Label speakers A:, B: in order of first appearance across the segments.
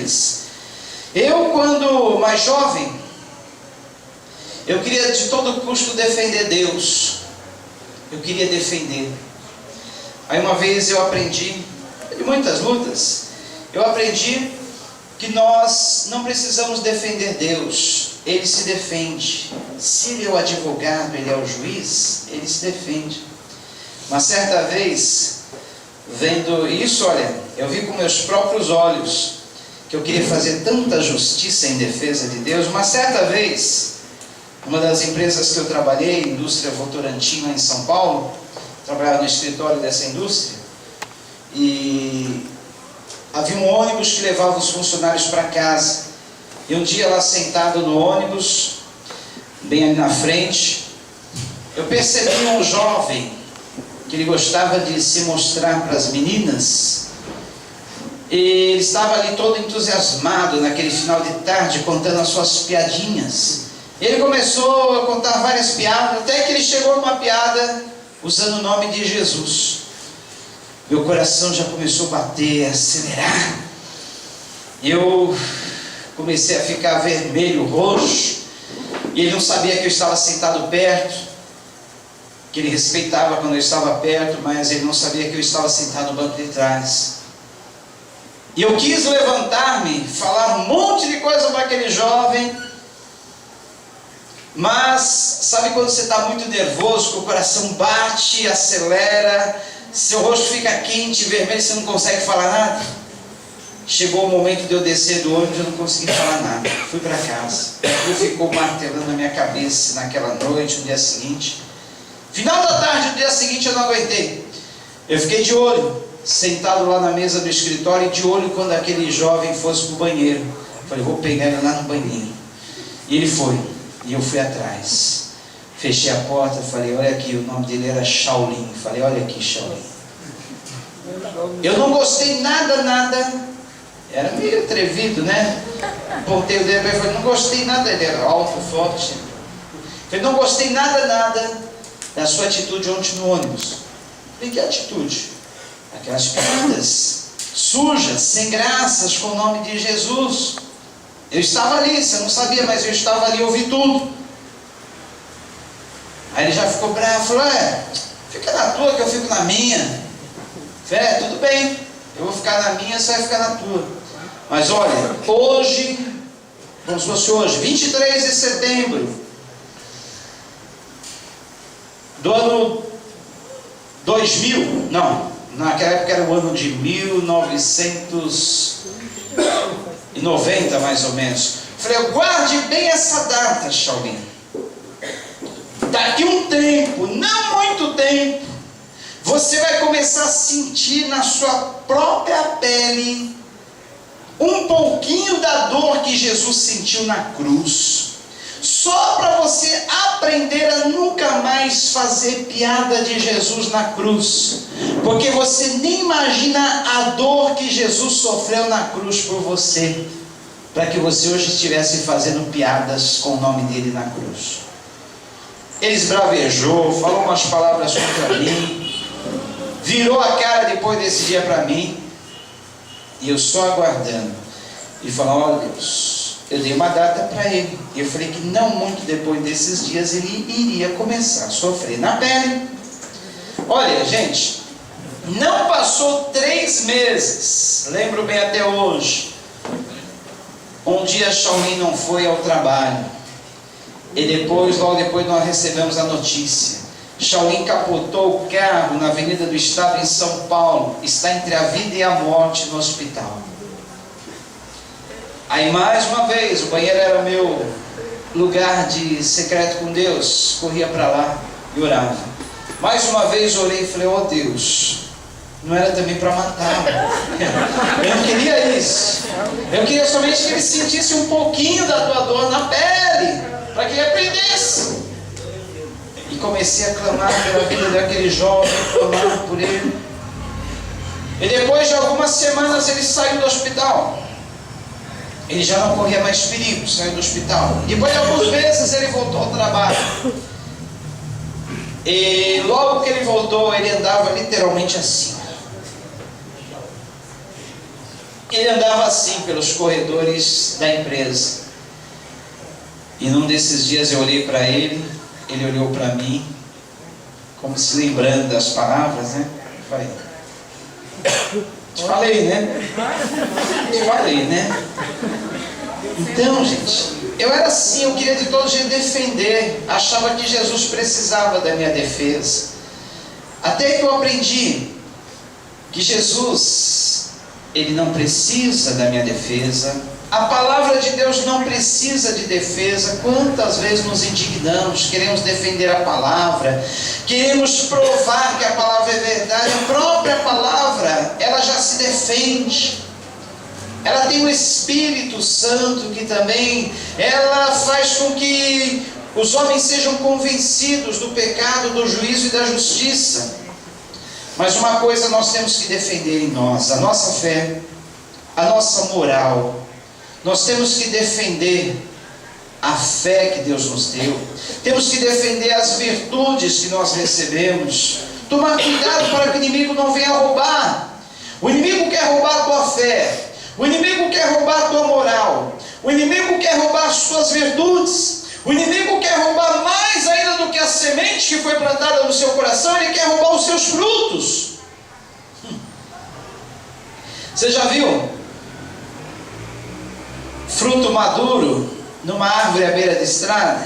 A: dias. Eu, quando mais jovem, eu queria de todo custo defender Deus. Eu queria defender. Aí uma vez eu aprendi, de muitas lutas, eu aprendi que nós não precisamos defender Deus. Ele se defende. Se ele é o advogado, ele é o juiz, ele se defende. Uma certa vez, vendo isso, olha, eu vi com meus próprios olhos que eu queria fazer tanta justiça em defesa de Deus. Uma certa vez, uma das empresas que eu trabalhei, indústria Votorantim, lá em São Paulo, trabalhava no escritório dessa indústria, e havia um ônibus que levava os funcionários para casa. E um dia lá sentado no ônibus, bem ali na frente, eu percebi um jovem que ele gostava de se mostrar para as meninas. E ele estava ali todo entusiasmado naquele final de tarde, contando as suas piadinhas. Ele começou a contar várias piadas, até que ele chegou numa piada usando o nome de Jesus. Meu coração já começou a bater, a acelerar. Eu comecei a ficar vermelho, roxo. E ele não sabia que eu estava sentado perto, que ele respeitava quando eu estava perto, mas ele não sabia que eu estava sentado no banco de trás. E eu quis levantar-me, falar um monte de coisa para aquele jovem, mas sabe quando você está muito nervoso, que o coração bate, acelera, seu rosto fica quente, vermelho, você não consegue falar nada? Chegou o momento de eu descer do ônibus, eu não consegui falar nada. Fui para casa. Aquilo ficou martelando na minha cabeça naquela noite, no dia seguinte. Final da tarde, no dia seguinte, eu não aguentei. Eu fiquei de olho, sentado lá na mesa do escritório, e de olho quando aquele jovem fosse para o banheiro. Falei, vou pegar ele lá no banheiro. E ele foi, e eu fui atrás. Fechei a porta, falei, olha aqui, o nome dele era Shaolin. Falei, olha aqui, Shaolin. Eu não gostei nada. Era meio atrevido, né? Apontei o dedo e falei, não gostei nada. Ele era alto, forte. Falei, não gostei nada da sua atitude ontem no ônibus. Falei, que atitude? Aquelas piadas sujas, sem graças, com o nome de Jesus. Eu estava ali, você não sabia, mas eu estava ali, ouvi tudo. Aí ele já ficou bravo, falou, fica na tua que eu fico na minha. Falei, tudo bem, eu vou ficar na minha, você vai ficar na tua. Mas olha, hoje, como se fosse hoje, 23 de setembro do ano 2000, não, naquela época era o ano de 1990 mais ou menos. Falei, guarde bem essa data, Shaolin. Daqui um tempo, não muito tempo, você vai começar a sentir na sua própria pele um pouquinho da dor que Jesus sentiu na cruz, só para você aprender a nunca mais fazer piada de Jesus na cruz, porque você nem imagina a dor que Jesus sofreu na cruz por você, para que você hoje estivesse fazendo piadas com o nome dele na cruz. Ele esbravejou, falou umas palavras contra mim, virou a cara depois desse dia para mim, e eu só aguardando. Ele falou, olha Deus, eu dei uma data para ele. E eu falei que não muito depois desses dias ele iria começar a sofrer na pele. Olha, gente, não passou 3 meses, lembro bem até hoje. Um dia Shaolin não foi ao trabalho. E depois, logo depois, nós recebemos a notícia. Shaolin capotou o carro na Avenida do Estado em São Paulo. Está entre a vida e a morte no hospital. Aí mais uma vez, o banheiro era meu lugar de secreto com Deus. Corria para lá e orava. Mais uma vez orei e falei, oh Deus, não era também para matá-lo. Eu não queria isso. Eu queria somente que ele sentisse um pouquinho da tua dor na pele, para que ele aprendesse. E comecei a clamar pela vida daquele jovem, clamar por ele. E depois de algumas semanas ele saiu do hospital. Ele já não corria mais perigo, saiu do hospital. Depois de alguns meses ele voltou ao trabalho. E logo que ele voltou, ele andava literalmente assim. ele andava assim pelos corredores da empresa. E num desses dias eu olhei para ele, ele olhou para mim, como se lembrando das palavras, né? Falei, te falei, né? Te falei, né? Então, gente, eu era assim, eu queria de todo jeito defender, achava que Jesus precisava da minha defesa. Até que eu aprendi que Jesus, Ele não precisa da minha defesa. A palavra de Deus não precisa de defesa. Quantas vezes nos indignamos, queremos defender a palavra, queremos provar que a palavra é verdade. A própria palavra, ela já se defende. Ela tem o Espírito Santo que também, ela faz com que os homens sejam convencidos do pecado, do juízo e da justiça. Mas uma coisa nós temos que defender em nós, a nossa fé, a nossa moral. Nós temos que defender a fé que Deus nos deu. Temos que defender as virtudes que nós recebemos. Tomar cuidado para que o inimigo não venha roubar. O inimigo quer roubar a tua fé. O inimigo quer roubar a tua moral. O inimigo quer roubar as tuas virtudes. O inimigo quer roubar mais ainda do que a semente que foi plantada no seu coração. Ele quer roubar os seus frutos. Você já viu fruto maduro numa árvore à beira da estrada?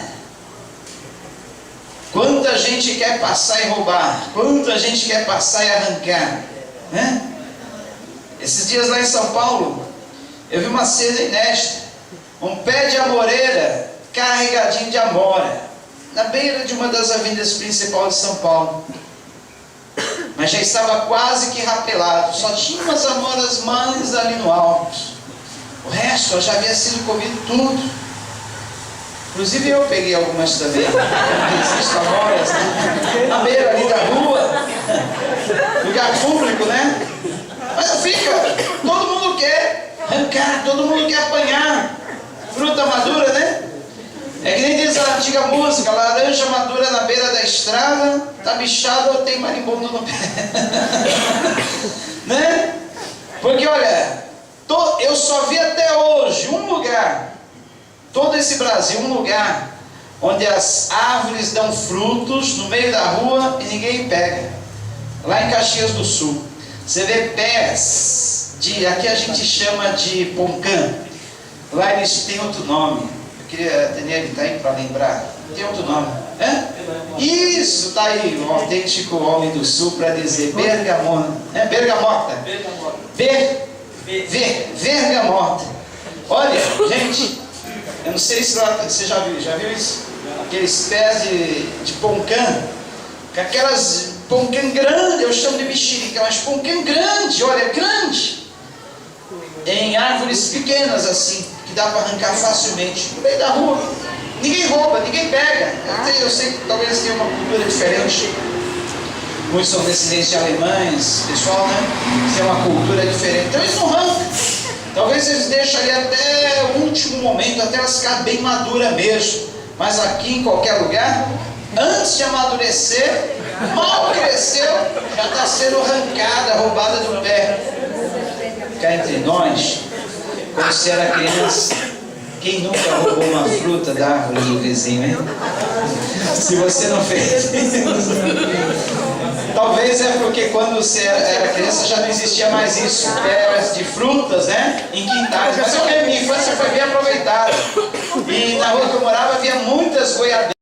A: Quanta gente quer passar e roubar, quanta gente quer passar e arrancar, né? Esses dias lá em São Paulo, eu vi uma cena inédita. Um pé de amoreira carregadinho de amora, na beira de uma das avenidas principais de São Paulo. Mas já estava quase que rapelado, só tinha umas amoras mais ali no alto. O resto já havia sido comido tudo. Inclusive eu peguei algumas também. Existem amoras, né? Na beira ali da rua, lugar público, né? Mas fica, todo mundo quer arrancar, todo mundo quer apanhar. Fruta madura, né? É que nem diz a antiga música, laranja madura na beira da estrada, tá bichado ou tem marimbondo no pé. Né? Porque olha, eu só vi até hoje um lugar, todo esse Brasil, um lugar onde as árvores dão frutos no meio da rua e ninguém pega. Lá em Caxias do Sul. Você vê pés de, aqui a gente chama de poncã. Lá eles têm outro nome. Eu queria, Daniel está aí para lembrar. Tem outro nome. Isso, está aí, o autêntico homem do Sul para dizer bergamota. Bergamota. Vergamota. Olha, gente, eu não sei se lá, você já viu isso? Aqueles pés de poncã, com aquelas poncã grande, eu chamo de mexerica, mas poncã grande, olha, grande, em árvores pequenas assim, que dá para arrancar facilmente, no meio da rua. Ninguém rouba, ninguém pega. Eu sei que talvez tenha uma cultura diferente. Muitos são descendentes de alemães, pessoal, né? Tem uma cultura diferente. Então eles não arrancam. Talvez eles deixem ali até o último momento, até elas ficarem bem maduras mesmo. Mas aqui em qualquer lugar, antes de amadurecer, mal cresceu, já está sendo arrancada, roubada do pé. Cá entre nós, quando você era criança, quem nunca roubou uma fruta da árvore do vizinho, hein? Se você não fez isso, talvez é porque quando você era criança já não existia mais isso, pés de frutas, né? Em quintais. Mas eu lembro, minha infância foi bem aproveitada. E na rua que eu morava havia muitas goiabeiras.